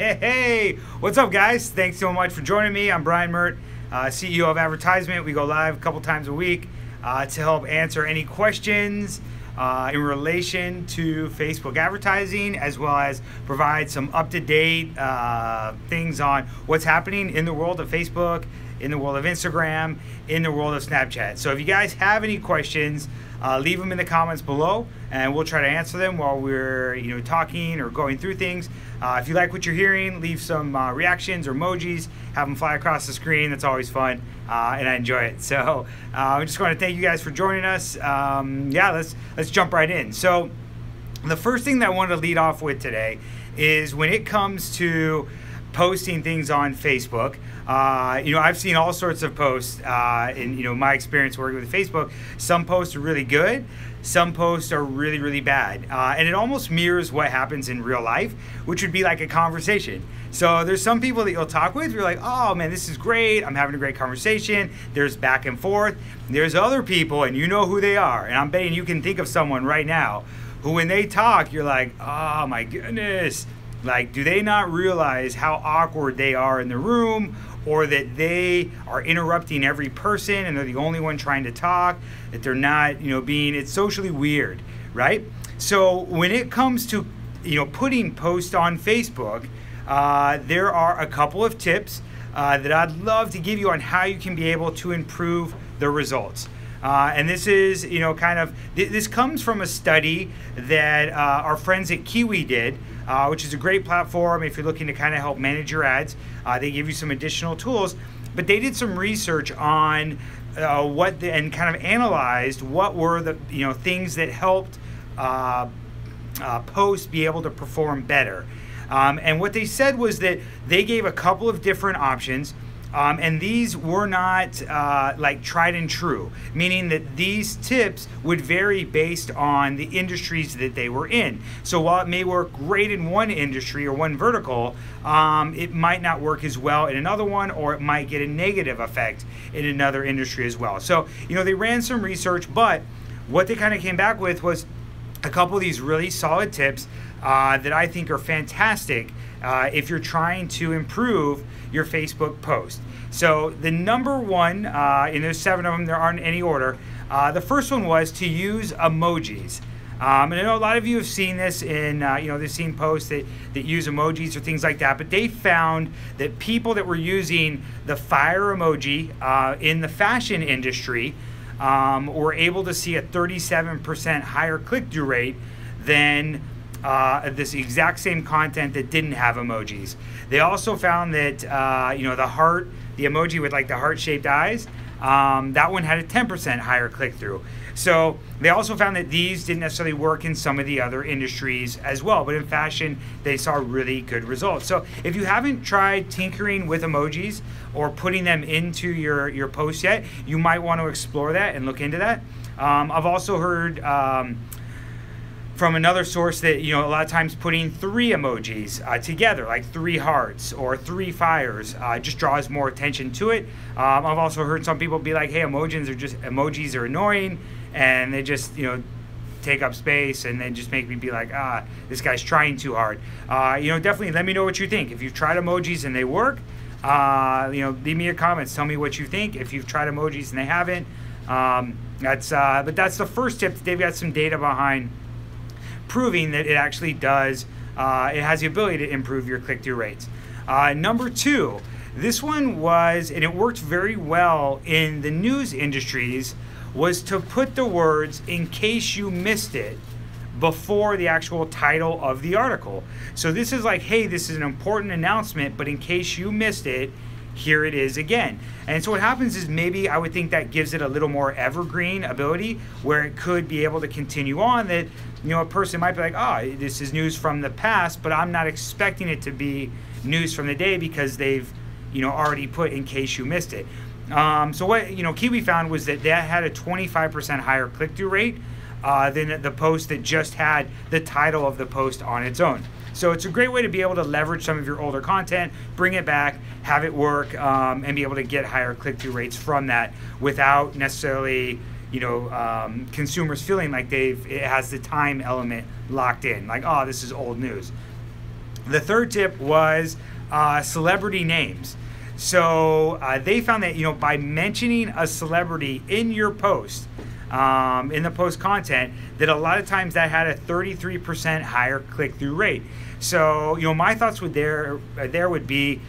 Hey, what's up guys? Thanks so much for joining me. I'm Brian Meert, CEO of AdvertiseMint. We go live a couple times a week to help answer any questions in relation to Facebook advertising, as well as provide some up-to-date things on what's happening in the world of Facebook, in the world of Instagram, in the world of Snapchat. So if you guys have any questions, leave them in the comments below and we'll try to answer them while we're talking or going through things. If you like what you're hearing, leave some reactions or emojis, have them fly across the screen. That's always fun and I enjoy it. So I just want to thank you guys for joining us. Let's jump right in. So the first thing that I wanted to lead off with today is when it comes to posting things on Facebook. I've seen all sorts of posts in my experience working with Facebook. Some posts are really good, some posts are really, really bad. And it almost mirrors what happens in real life, which would be like a conversation. So there's some people that you'll talk with, you're like, oh man, this is great, I'm having a great conversation, there's back and forth. There's other people, and you know who they are, and I'm betting you can think of someone right now who when they talk, you're like, oh my goodness, like, do they not realize how awkward they are in the room, or that they are interrupting every person and they're the only one trying to talk, that they're not, it's socially weird, right? So when it comes to, putting posts on Facebook, there are a couple of tips that I'd love to give you on how you can be able to improve the results. And this is, this comes from a study that our friends at Kiwi did, which is a great platform if you're looking to kind of help manage your ads. They give you some additional tools, but they did some research on and kind of analyzed what were the things that helped posts be able to perform better. And what they said was that they gave a couple of different options. And these were not like tried and true, meaning that these tips would vary based on the industries that they were in. So while it may work great in one industry or one vertical, it might not work as well in another one, or it might get a negative effect in another industry as well. So, they ran some research, but what they kind of came back with was a couple of these really solid tips that I think are fantastic if you're trying to improve your Facebook post. So the number one, and there's 7 of them, there aren't in any order. The first one was to use emojis. And I know a lot of you have seen this in, they've seen posts that use emojis or things like that, but they found that people that were using the fire emoji in the fashion industry were able to see a 37% higher click-through rate than this exact same content that didn't have emojis. They also found that the emoji with like the heart-shaped eyes, that one had a 10% higher click-through. So they also found that these didn't necessarily work in some of the other industries as well, but in fashion they saw really good results. So if you haven't tried tinkering with emojis or putting them into your posts yet, you might want to explore that and look into that. I've also heard from another source that a lot of times putting 3 emojis together, like 3 hearts or 3 fires, just draws more attention to it. I've also heard some people be like, hey, emojis are annoying and they just take up space and then just make me be like, this guy's trying too hard. Definitely let me know what you think. If you've tried emojis and they work, leave me your comments, tell me what you think. If you've tried emojis and they haven't, but that's the first tip. They've got some data behind proving that it actually does, it has the ability to improve your click-through rates. Number 2, this one was, and it worked very well in the news industries, was to put the words "in case you missed it" before the actual title of the article. So this is like, hey, this is an important announcement, but in case you missed it, here it is again. And so what happens is, maybe I would think that gives it a little more evergreen ability, where it could be able to continue on, that a person might be like, oh, this is news from the past, but I'm not expecting it to be news from the day because they've already put "in case you missed it." So what Kiwi found was that had a 25% higher click-through rate than the post that just had the title of the post on its own. So it's a great way to be able to leverage some of your older content, bring it back, have it work, and be able to get higher click-through rates from that without necessarily consumers feeling like it has the time element locked in, like, oh, this is old news. The third tip was celebrity names. So they found that, by mentioning a celebrity in your post, in the post content, that a lot of times that had a 33% higher click-through rate. So, my thoughts would would be,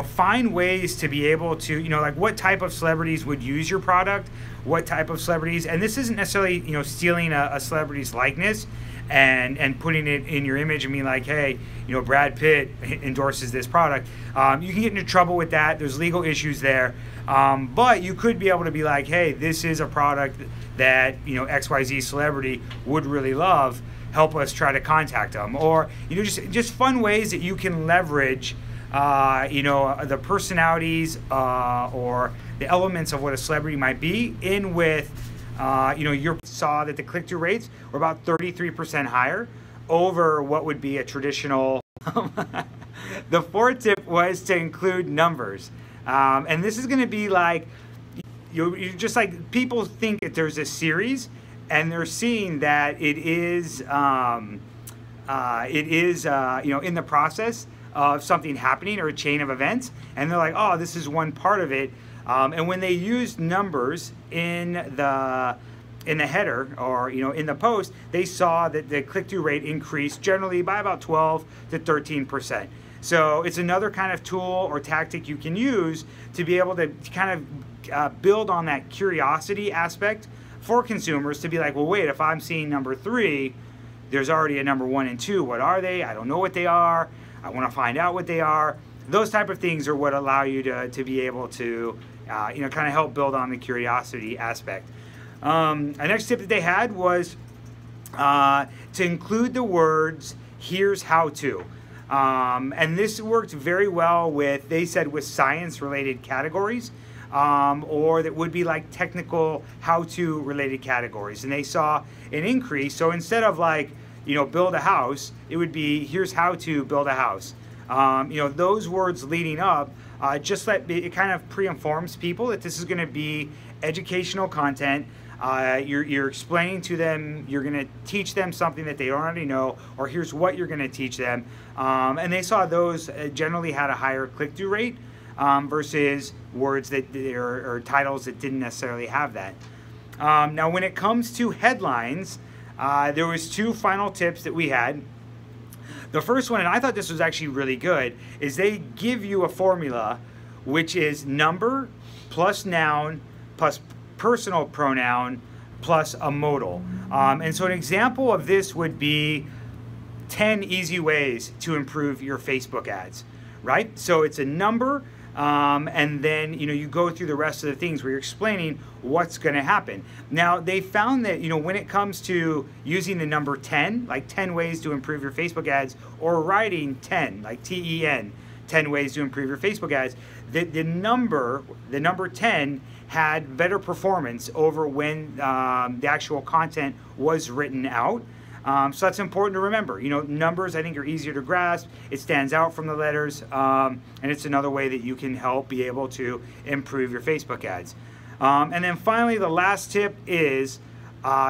find ways to be able to, like what type of celebrities would use your product, what type of celebrities, and this isn't necessarily, stealing a celebrity's likeness and putting it in your image and being like, hey, Brad Pitt endorses this product. You can get into trouble with that. There's legal issues there. But you could be able to be like, hey, this is a product that, XYZ celebrity would really love. Help us try to contact them. Or, just fun ways that you can leverage, the personalities or the elements of what a celebrity might be in with, you saw that the click-through rates were about 33% higher over what would be a traditional. The fourth tip was to include numbers. And this is going to be like, you just like people think that there's a series and they're seeing that it is, in the process of something happening or a chain of events. And they're like, oh, this is one part of it. And when they use numbers in the header or in the post, they saw that the click-through rate increased generally by about 12 to 13%. So it's another kind of tool or tactic you can use to be able to kind of build on that curiosity aspect for consumers to be like, well, wait, if I'm seeing number 3, there's already a number 1 and 2. What are they? I don't know what they are. I want to find out what they are. Those type of things are what allow you to be able to, kind of help build on the curiosity aspect. A next tip that they had was to include the words, here's how to. And this worked very well with, they said, with science-related categories, or that would be like technical how-to related categories. And they saw an increase. So instead of like, build a house, it would be, here's how to build a house. Those words leading up, it kind of pre-informs people that this is going to be educational content. You're explaining to them, you're going to teach them something that they already know, or here's what you're going to teach them. And they saw those generally had a higher click-through rate versus words or titles that didn't necessarily have that. Now, when it comes to headlines, there was 2 final tips that we had. The first one, and I thought this was actually really good, is they give you a formula, which is number plus noun plus personal pronoun plus a modal. And so an example of this would be 10 easy ways to improve your Facebook ads, right? So it's a number, and then you go through the rest of the things where you're explaining what's going to happen. Now they found that when it comes to using the number 10, like 10 ways to improve your Facebook ads, or writing 10, like TEN, 10 ways to improve your Facebook ads, the number 10 had better performance over when the actual content was written out. So that's important to remember. Numbers, I think, are easier to grasp. It stands out from the letters, and it's another way that you can help be able to improve your Facebook ads. And then finally, the last tip is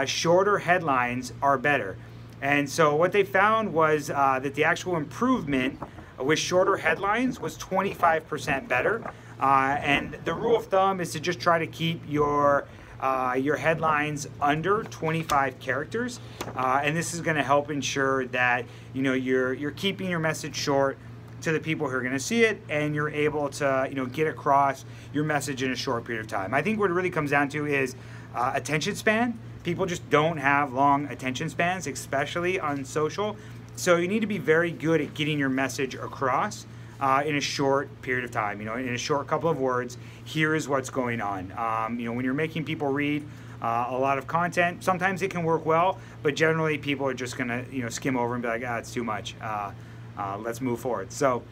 shorter headlines are better. And so what they found was that the actual improvement with shorter headlines was 25% better. And the rule of thumb is to just try to keep your headlines under 25 characters, and this is going to help ensure that you're keeping your message short to the people who are going to see it, and you're able to get across your message in a short period of time. I think what it really comes down to is attention span. People just don't have long attention spans, especially on social. So you need to be very good at getting your message across in a short period of time, in a short couple of words. Here is what's going on. When you're making people read a lot of content, sometimes it can work well, but generally people are just gonna skim over and be like, it's too much. Let's move forward. So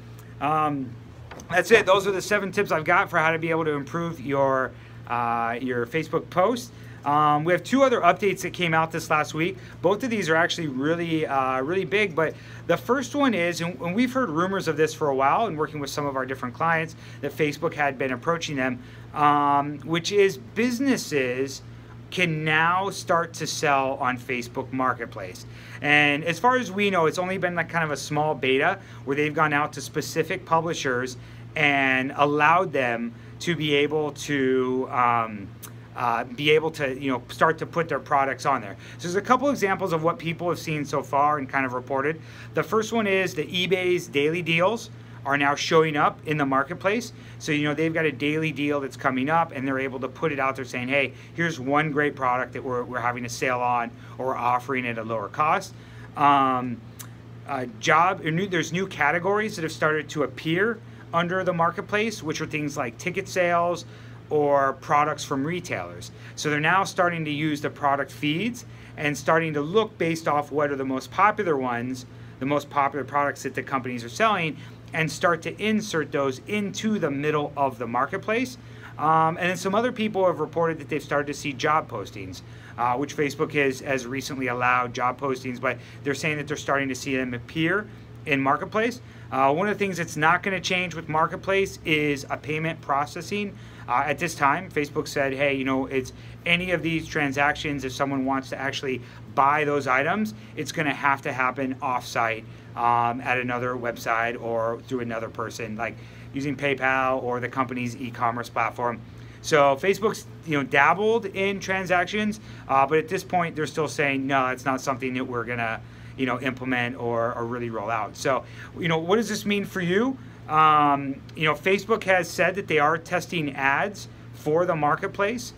that's it. Those are the 7 tips I've got for how to be able to improve your Facebook post. We have 2 other updates that came out this last week. Both of these are actually really big, but the first one is, and we've heard rumors of this for a while and working with some of our different clients, that Facebook had been approaching them, which is businesses can now start to sell on Facebook Marketplace. And as far as we know, it's only been like kind of a small beta where they've gone out to specific publishers and allowed them to be able to start to put their products on there. So there's a couple examples of what people have seen so far and kind of reported. The first one is that eBay's daily deals are now showing up in the marketplace. So, they've got a daily deal that's coming up and they're able to put it out there saying, hey, here's one great product that we're having a sale on or offering at a lower cost. There's new categories that have started to appear under the marketplace, which are things like ticket sales or products from retailers. So they're now starting to use the product feeds and starting to look based off what are the most popular ones, the most popular products that the companies are selling, and start to insert those into the middle of the marketplace. And then some other people have reported that they've started to see job postings, which Facebook has recently allowed job postings, but they're saying that they're starting to see them appear in Marketplace. One of the things that's not going to change with Marketplace is a payment processing. At this time, Facebook said, hey, it's any of these transactions, if someone wants to actually buy those items, it's going to have to happen off-site at another website or through another person, like using PayPal or the company's e-commerce platform. So Facebook's dabbled in transactions, but at this point they're still saying no, it's not something that we're gonna implement or really roll out. So what does this mean for you? Facebook has said that they are testing ads for the marketplace.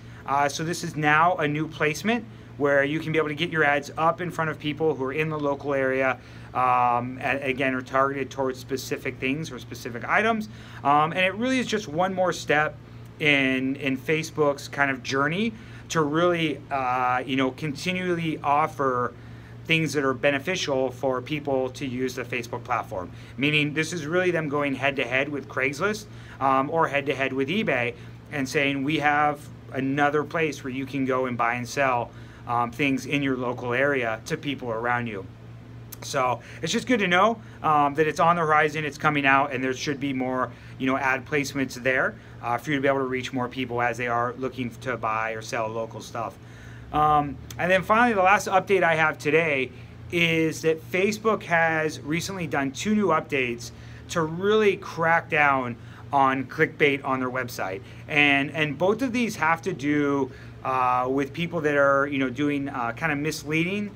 So this is now a new placement where you can be able to get your ads up in front of people who are in the local area, again, are targeted towards specific things or specific items. And it really is just one more step in Facebook's kind of journey to really, continually offer things that are beneficial for people to use the Facebook platform. Meaning this is really them going head-to-head with Craigslist or head-to-head with eBay and saying we have another place where you can go and buy and sell things in your local area to people around you. So it's just good to know that it's on the horizon, it's coming out, and there should be more ad placements there for you to be able to reach more people as they are looking to buy or sell local stuff. And then finally, the last update I have today is that Facebook has recently done 2 new updates to really crack down on clickbait on their website. And both of these have to do with people that are doing kind of misleading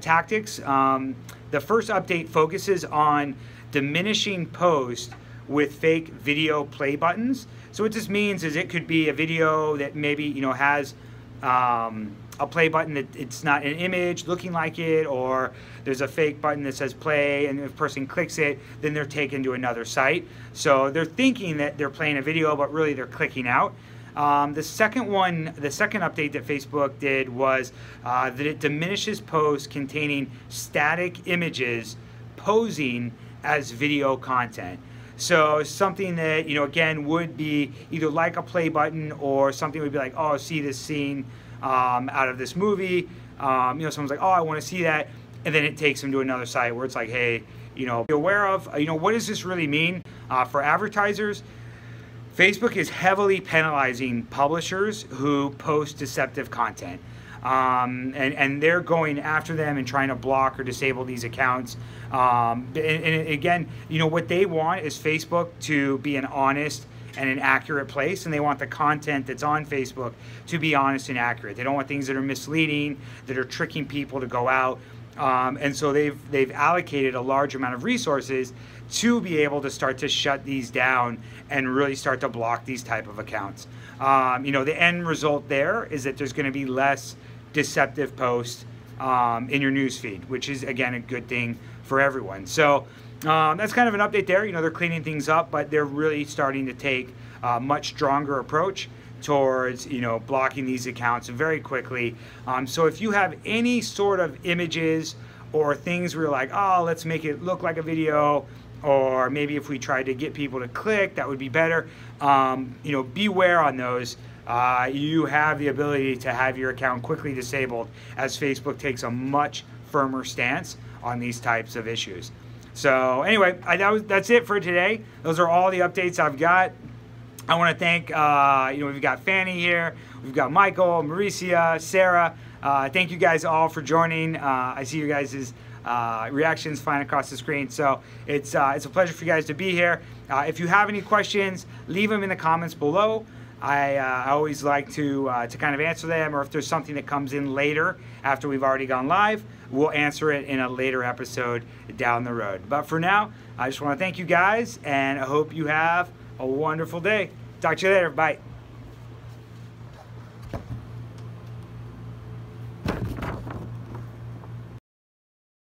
tactics. The first update focuses on diminishing posts with fake video play buttons. So what this means is it could be a video that maybe has a play button that it's not an image looking like it, or there's a fake button that says play, and if a person clicks it, then they're taken to another site. So they're thinking that they're playing a video, but really they're clicking out. The second update that Facebook did was that it diminishes posts containing static images posing as video content. So something that, again, would be either like a play button or something would be like, oh, see this scene out of this movie. Someone's like, oh, I want to see that. And then it takes them to another site where it's like, hey, be aware of, what does this really mean for advertisers? Facebook is heavily penalizing publishers who post deceptive content. And they're going after them and trying to block or disable these accounts. And again, what they want is Facebook to be an honest and an accurate place, and they want the content that's on Facebook to be honest and accurate. They don't want things that are misleading, that are tricking people to go out. And so they've allocated a large amount of resources to be able to start to shut these down and really start to block these type of accounts. The end result there is that there's going to be less deceptive posts in your newsfeed, which is, again, a good thing for everyone. So that's kind of an update there. They're cleaning things up, but they're really starting to take a much stronger approach towards blocking these accounts very quickly. So if you have any sort of images or things where you're like, oh, let's make it look like a video, or maybe if we tried to get people to click, that would be better, beware on those. You have the ability to have your account quickly disabled as Facebook takes a much firmer stance on these types of issues. So anyway, that's it for today. Those are all the updates I've got. I want to thank, we've got Fanny here, we've got Michael, Mauricia, Sarah. Thank you guys all for joining. I see you guys' reactions flying across the screen. So it's a pleasure for you guys to be here. If you have any questions, leave them in the comments below. I always like to kind of answer them, or if there's something that comes in later after we've already gone live, we'll answer it in a later episode down the road. But for now, I just want to thank you guys, and I hope you have a wonderful day. Talk to you later. Bye.